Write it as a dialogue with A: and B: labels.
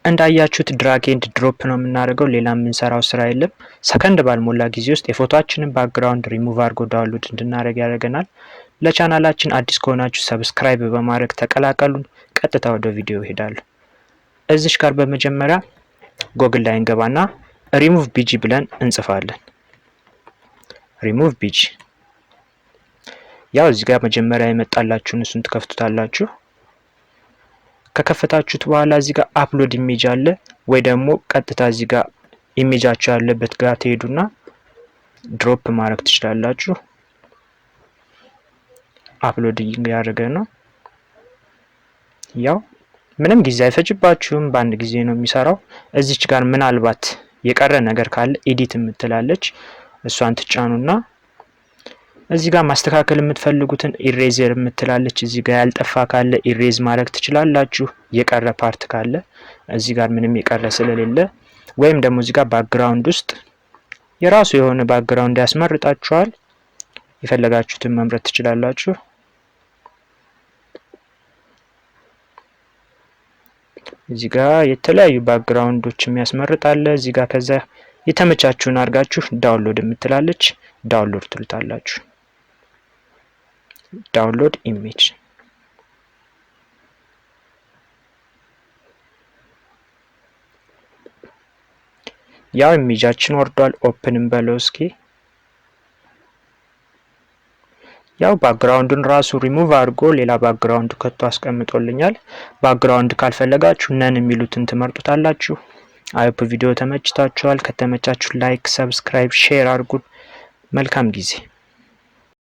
A: እንዳያችሁት ድራግ ኤንድ ድሮፕ ነው የምናደርገው። ሌላ የምንሰራው ስራ የለም። ሰከንድ ባልሞላ ጊዜ ውስጥ የፎቶአችንን ባክግራውንድ ሪሙቭ አድርጎ ዳውንሎድ እንድናደርግ ያደርገናል። ለቻናላችን አዲስ ከሆናችሁ ሰብስክራይብ በማድረግ ተቀላቀሉን። ቀጥታ ወደ ቪዲዮ ሄዳለሁ። እዚሽ ጋር በመጀመሪያ ጎግል ላይ እንገባና ሪሙቭ ቢጂ ብለን እንጽፋለን። ሪሙቭ ቢጂ ያው እዚህ ጋር መጀመሪያ የመጣላችሁን እሱን ትከፍቱታላችሁ። ከከፈታችሁት በኋላ እዚህ ጋር አፕሎድ ኢሜጅ አለ ወይ ደግሞ ቀጥታ እዚህ ጋር ኢሜጃችሁ ያለበት ጋር ትሄዱና ድሮፕ ማድረግ ትችላላችሁ። አፕሎድ ያደረገ ነው። ያው ምንም ጊዜ አይፈጅባችሁም፣ በአንድ ጊዜ ነው የሚሰራው። እዚች ጋር ምናልባት የቀረ ነገር ካለ ኤዲት የምትላለች እሷን ትጫኑና እዚህ ጋር ማስተካከል የምትፈልጉትን ኢሬዘር የምትላለች እዚህ ጋር ያልጠፋ ካለ ኢሬዝ ማድረግ ትችላላችሁ። የቀረ ፓርት ካለ እዚህ ጋር ምንም የቀረ ስለሌለ ወይም ደግሞ እዚህ ጋር ባክግራውንድ ውስጥ የራሱ የሆነ ባክግራውንድ ያስመርጣችኋል። የፈለጋችሁትን መምረጥ ትችላላችሁ። እዚህ ጋር የተለያዩ ባክግራውንዶች የሚያስመርጣል። እዚህ ጋር ከዛ የተመቻችሁን አድርጋችሁ ዳውንሎድ የምትላለች ዳውንሎድ ትሉታላችሁ። ዳውንሎድ ኢሜጅ ያው ኢሜጃችን ወርዷል። ኦፕን እንበለው እስኪ። ያው ባክግራውንዱን ራሱ ሪሙቭ አድርጎ ሌላ ባክግራውንድ ከቶ አስቀምጦልኛል። ባክግራውንድ ካልፈለጋችሁ ነን የሚሉትን ትመርጡታላችሁ። አይሆፕ ቪዲዮ ተመችታችኋል። ከተመቻችሁ ላይክ፣ ሰብስክራይብ፣ ሼር አድርጉ። መልካም ጊዜ